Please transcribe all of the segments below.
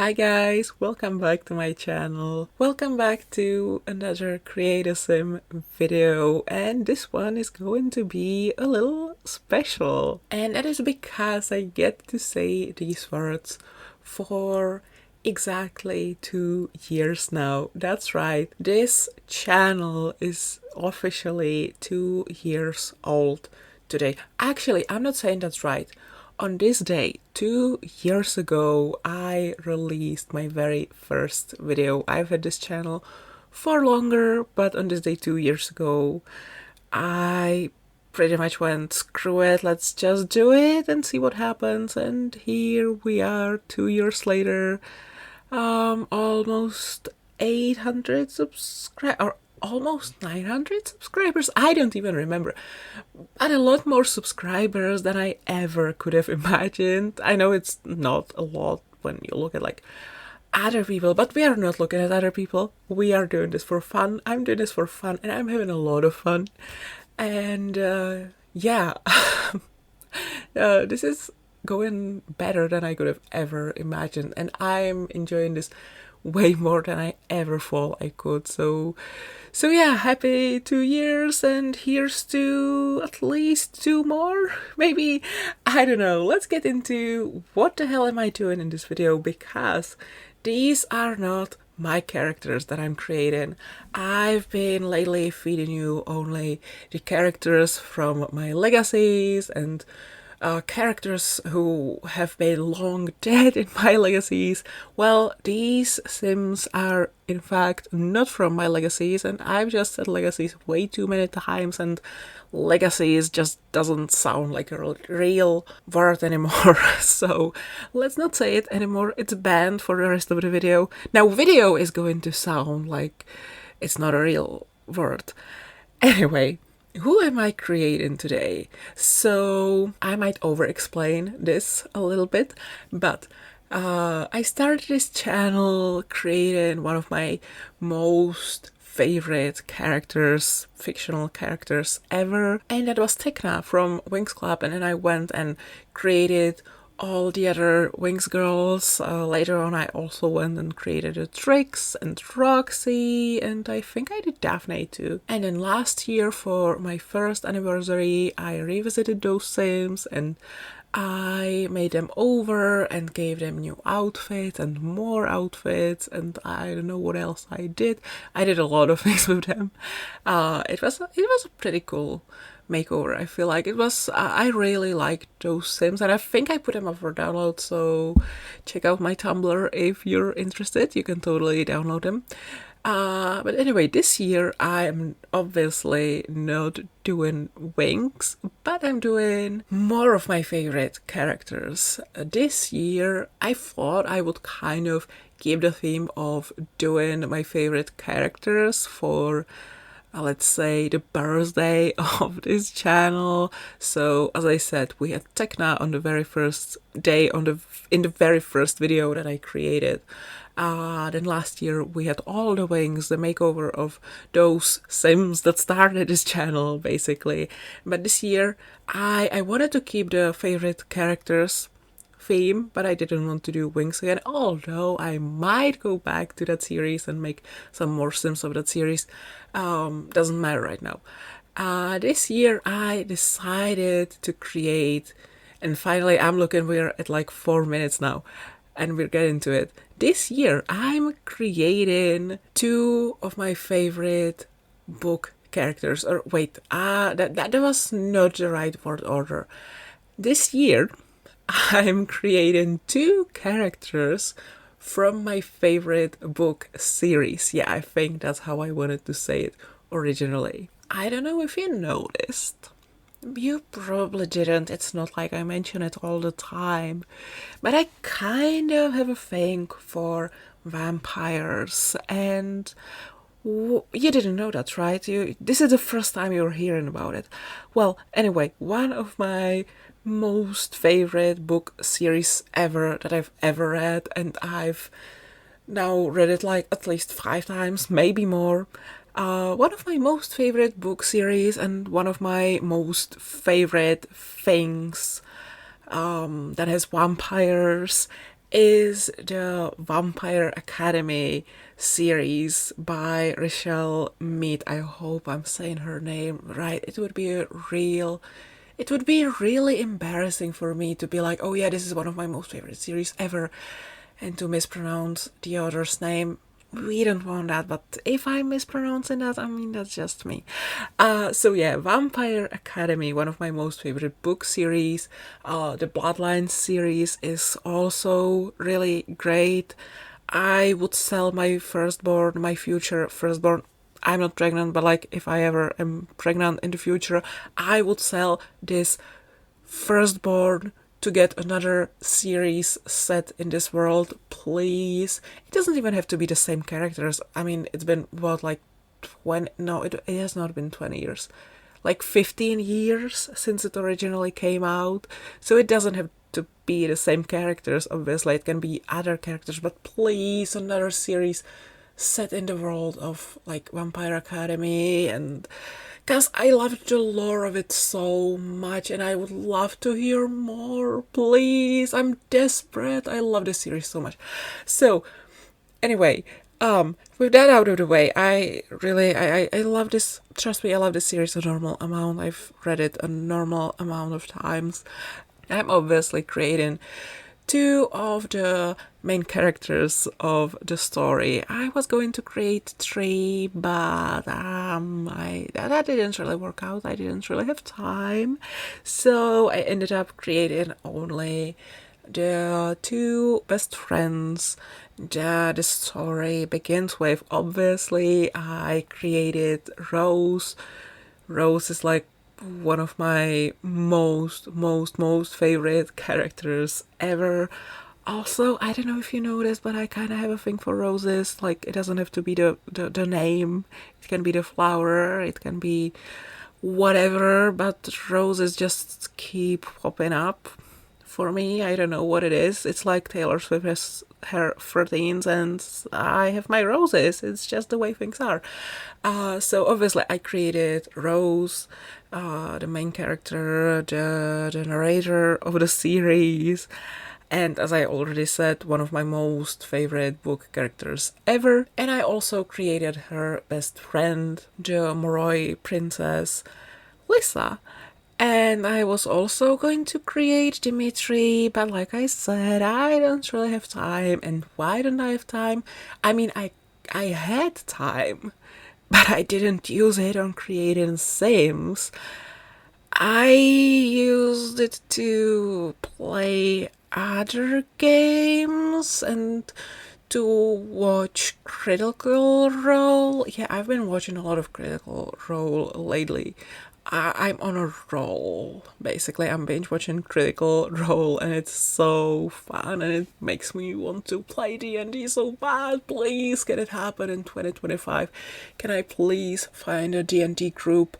Hi guys, welcome back to my channel. Welcome back to another Create a Sim video, and this one is going to be a little special. And that is because I get to say these words for exactly 2 years now. That's right, this channel is officially 2 years old today. Actually, I'm not saying that's right. On this day, 2 years ago, I released my very first video. I've had this channel for longer, but on this day 2 years ago, I pretty much went, screw it, let's just do it and see what happens. And here we are 2 years later, almost 800 subscribers, or almost 900 subscribers, I don't even remember, and a lot more subscribers than I ever could have imagined. I know it's not a lot when you look at like other people, but we are not looking at other people. We are doing this for fun. I'm doing this for fun and I'm having a lot of fun. And yeah, this is going better than I could have ever imagined, and I'm enjoying this way more than I ever thought I could. So yeah, happy 2 years, and here's to at least 2 more, maybe, I don't know. Let's get into what the hell am I doing in this video, because these are not my characters that I'm creating. I've been lately feeding you only the characters from my legacies and characters who have been long dead in my legacies. Well, these Sims are in fact not from my legacies, and I've just said legacies way too many times, and legacies just doesn't sound like a real word anymore. So let's not say it anymore. It's banned for the rest of the video. Now, video is going to sound like it's not a real word. Anyway, who am I creating today? So I might over-explain this a little bit, but I started this channel creating one of my most favorite characters, fictional characters ever, and that was Tekna from Wings Club. And then I went and created all the other Wings girls. Later on I also went and created a Trix and Roxy, and I think I did Daphne too. And then last year for my first anniversary I revisited those Sims and I made them over and gave them new outfits and more outfits, and I don't know what else I did. I did a lot of things with them. It was a pretty cool makeover. I feel like it was, I really liked those Sims, and I think I put them up for download, so check out my Tumblr if you're interested. You can totally download them. But anyway, this year I'm obviously not doing Wings, but I'm doing more of my favorite characters. This year I thought I would kind of keep the theme of doing my favorite characters for let's say the birthday of this channel. So as I said, we had Tekna on the very first day, in the very first video that I created. Then last year we had all the Wings, the makeover of those Sims that started this channel basically. But this year I wanted to keep the favorite characters theme, but I didn't want to do Wings again, although I might go back to that series and make some more Sims of that series. Doesn't matter right now. This year I decided to create, and finally I'm looking, we're at like 4 minutes now and we're getting to it. This year I'm creating 2 of my favorite book characters, or wait, that was not the right word order. This year I'm creating 2 characters from my favorite book series. Yeah, I think that's how I wanted to say it originally. I don't know if you noticed. You probably didn't. It's not like I mention it all the time. But I kind of have a thing for vampires, and you didn't know that, right? This is the first time you're hearing about it. Well, anyway, one of my most favorite book series ever that I've ever read, and I've now read it like at least 5 times, maybe more. One of my most favorite book series and one of my most favorite things that has vampires is the Vampire Academy series by Rachel Mead. I hope I'm saying her name right. It would be really embarrassing for me to be like, oh yeah, this is one of my most favorite series ever, and to mispronounce the author's name. We don't want that, but if I'm mispronouncing that, I mean, that's just me. So yeah, Vampire Academy, one of my most favorite book series. The Bloodlines series is also really great. I would sell my future firstborn. I'm not pregnant, but like if I ever am pregnant in the future, I would sell this firstborn to get another series set in this world, please. It doesn't even have to be the same characters. I mean, it's been what, like 20? No, it has not been 20 years. Like 15 years since it originally came out. So it doesn't have to be the same characters, obviously. It can be other characters, but please, another series set in the world of like Vampire Academy, and because I loved the lore of it so much and I would love to hear more, please. I'm desperate. I love this series so much. So anyway, with that out of the way, I love this. Trust me, I love this series a normal amount. I've read it a normal amount of times. I'm obviously creating two of the main characters of the story. I was going to create three, but that didn't really work out. I didn't really have time, so I ended up creating only the two best friends that the story begins with. Obviously, I created Rose. Rose is like one of my most favorite characters ever. Also, I don't know if you know this, but I kind of have a thing for roses. Like, it doesn't have to be the name. It can be the flower. It can be whatever, but roses just keep popping up for me. I don't know what it is. It's like Taylor Swift has her 13s and I have my roses. It's just the way things are. So obviously I created Rose, the main character, the narrator of the series, and as I already said, one of my most favorite book characters ever. And I also created her best friend, the Moroi princess, Lissa. And I was also going to create Dimitri, but like I said, I don't really have time. And why don't I have time? I mean, I had time, but I didn't use it on creating Sims. I used it to play other games and to watch Critical Role. Yeah, I've been watching a lot of Critical Role lately. I'm on a roll, basically. I'm binge watching Critical Role and it's so fun and it makes me want to play D&D so bad. Please, can it happen in 2025? Can I please find a D&D group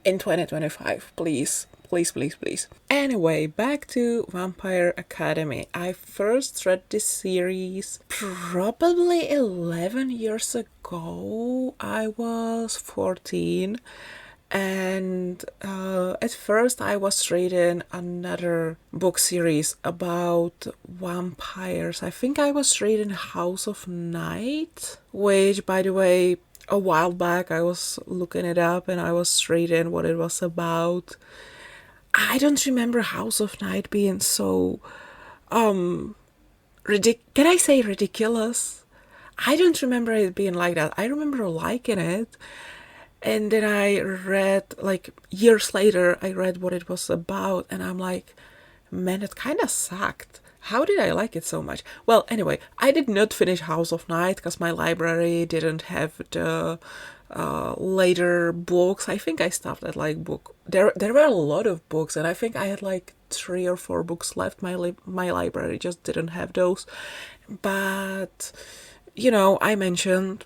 in 2025? Please. Please, please, please. Anyway, back to Vampire Academy. I first read this series probably 11 years ago. I was 14. And at first I was reading another book series about vampires. I think I was reading House of Night, which, by the way, a while back I was looking it up and I was reading what it was about. I don't remember House of Night being so can I say ridiculous? I don't remember it being like that. I remember liking it. And then I read, like, years later, I read what it was about, and I'm like, man, it kind of sucked. How did I like it so much? Well, anyway, I did not finish House of Night, because my library didn't have the later books. I think I stopped at, like, book... There were a lot of books, and I think I had, like, 3 or 4 books left. My library just didn't have those. But, you know, I mentioned...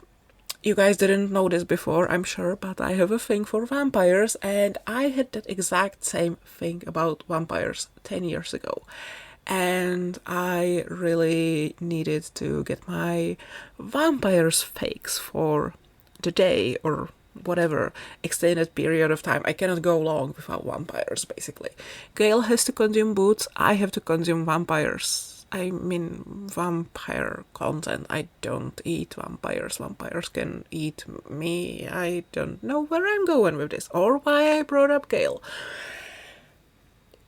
You guys didn't know this before, I'm sure, but I have a thing for vampires, and I had that exact same thing about vampires 10 years ago. And I really needed to get my vampires fix for the day or whatever extended period of time. I cannot go long without vampires, basically. Gail has to consume boots, I have to consume vampires. I mean vampire content. I don't eat vampires. Vampires can eat me. I don't know where I'm going with this or why I brought up Gale.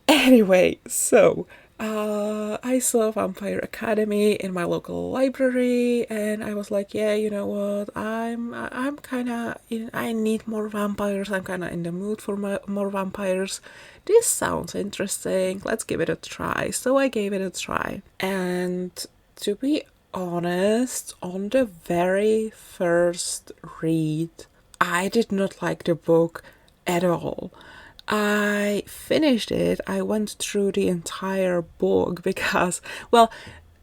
Anyway, so I saw Vampire Academy in my local library, and I was like, yeah, you know what? I'm kind of I need more vampires. I'm kind of in the mood for more vampires. This sounds interesting. Let's give it a try. So I gave it a try, and to be honest, on the very first read, I did not like the book at all. I finished it. I went through the entire book because, well,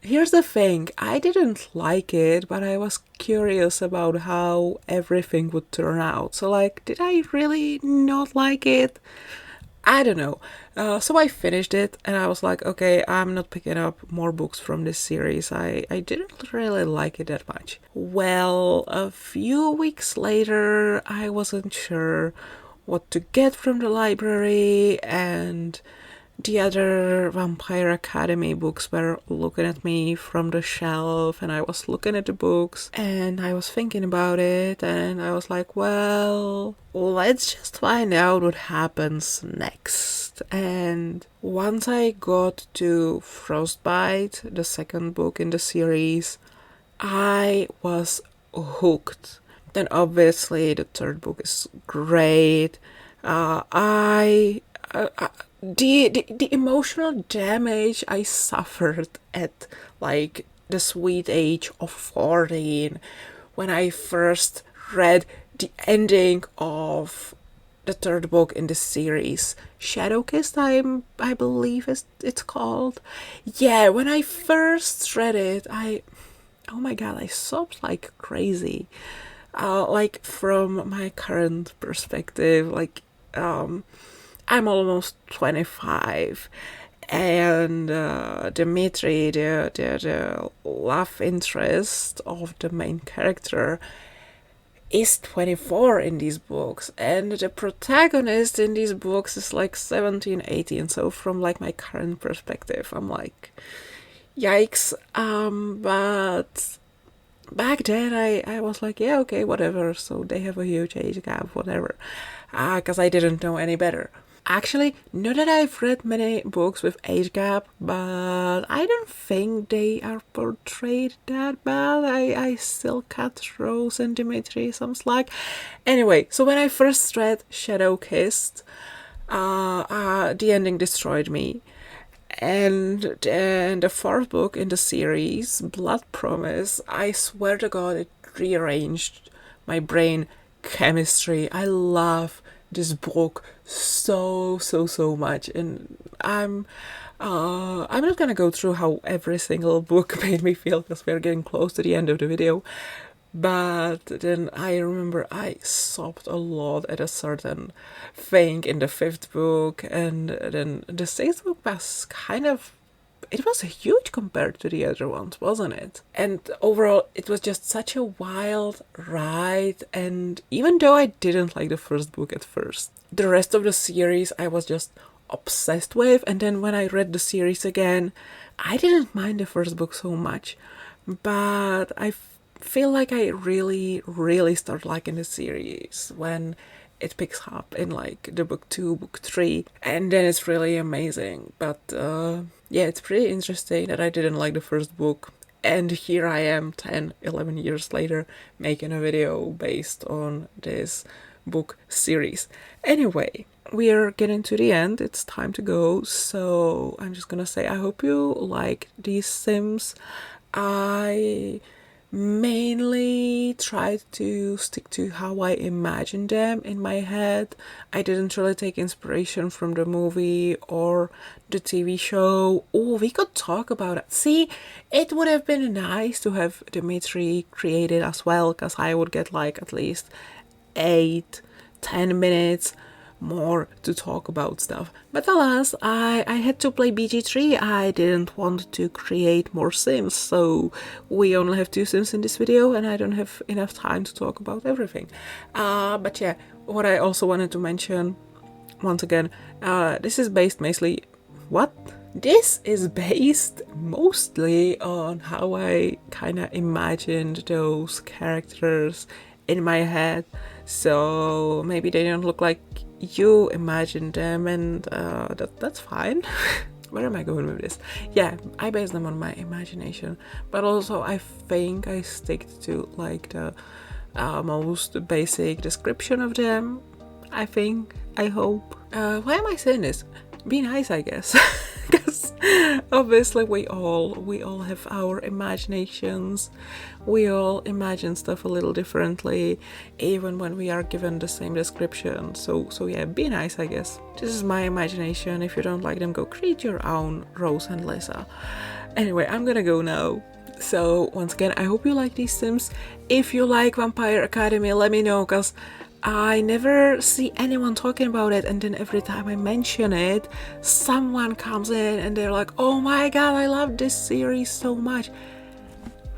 here's the thing. I didn't like it, but I was curious about how everything would turn out. So, like, did I really not like it? I don't know. So I finished it and I was like, okay, I'm not picking up more books from this series. I didn't really like it that much. Well, a few weeks later, I wasn't sure what to get from the library, and the other Vampire Academy books were looking at me from the shelf, and I was looking at the books and I was thinking about it, and I was like, well, let's just find out what happens next. And once I got to Frostbite, the second book in the series, I was hooked. Then obviously the third book is great. The emotional damage I suffered at like the sweet age of 14 when I first read the ending of the third book in the series, Shadowkissed, I believe it's called. Yeah, when I first read it, oh my god, I sobbed like crazy. Like from my current perspective, like I'm almost 25, and Dimitri, the love interest of the main character, is 24 in these books, and the protagonist in these books is like 17, 18. So from like my current perspective, I'm like, yikes. But back then I was like, yeah, okay, whatever. So they have a huge age gap, whatever. Because I didn't know any better. Actually, not that I've read many books with age gap, but I don't think they are portrayed that bad. I still cut Rose and Dimitri some slack. Anyway, so when I first read Shadowkissed, the ending destroyed me. And then the fourth book in the series, Blood Promise, I swear to God, it rearranged my brain chemistry. I love this book so much, and I'm not gonna go through how every single book made me feel because we're getting close to the end of the video. But then I remember I sobbed a lot at a certain thing in the fifth book, and then the sixth book was it was huge compared to the other ones, wasn't it? And overall, it was just such a wild ride, and even though I didn't like the first book at first, the rest of the series I was just obsessed with, and then when I read the series again, I didn't mind the first book so much, but I feel like I really start liking the series when it picks up in like the book 2, book 3, and then it's really amazing. But yeah, it's pretty interesting that I didn't like the first book, and here I am 10-11 years later making a video based on this book series. Anyway, we are getting to the end. It's time to go, so I'm just gonna say I hope you like these Sims. I mainly tried to stick to how I imagined them in my head. I didn't really take inspiration from the movie or the TV show. Oh, we could talk about it. See, it would have been nice to have Dimitri created as well, because I would get like at least 8-10 minutes more to talk about stuff. But alas, I had to play BG3. I didn't want to create more Sims, so we only have 2 Sims in this video, and I don't have enough time to talk about everything. But yeah, what I also wanted to mention, once again, this is based mainly... What? This is based mostly on how I kind of imagined those characters in my head. So maybe they don't look like you imagined them, and that's fine. Where am I going with this? Yeah, I base them on my imagination, but also I think I stick to like the most basic description of them. I hope. Why am I saying this? Be nice, I guess. Because obviously we all have our imaginations. We all imagine stuff a little differently, even when we are given the same description. So yeah, be nice, I guess. This is my imagination. If you don't like them, go create your own Rose and Lisa. Anyway, I'm gonna go now. So once again, I hope you like these Sims. If you like Vampire Academy, let me know, because I never see anyone talking about it, and then every time I mention it, someone comes in and they're like, oh my god, I love this series so much.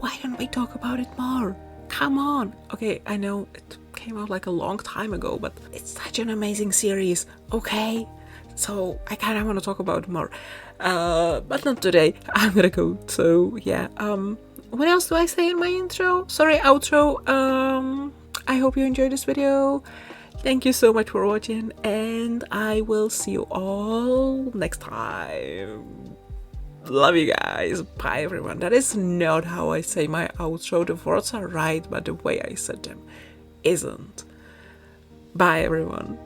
Why don't we talk about it more? Come on. Okay, I know it came out like a long time ago, but it's such an amazing series, okay? So I kind of want to talk about it more. But not today. I'm gonna go. So yeah, what else do I say in my intro? Sorry, outro. I hope you enjoyed this video. Thank you so much for watching, and I will see you all next time. Love you guys. Bye everyone. That is not how I say my outro. The words are right, but the way I said them isn't. Bye everyone.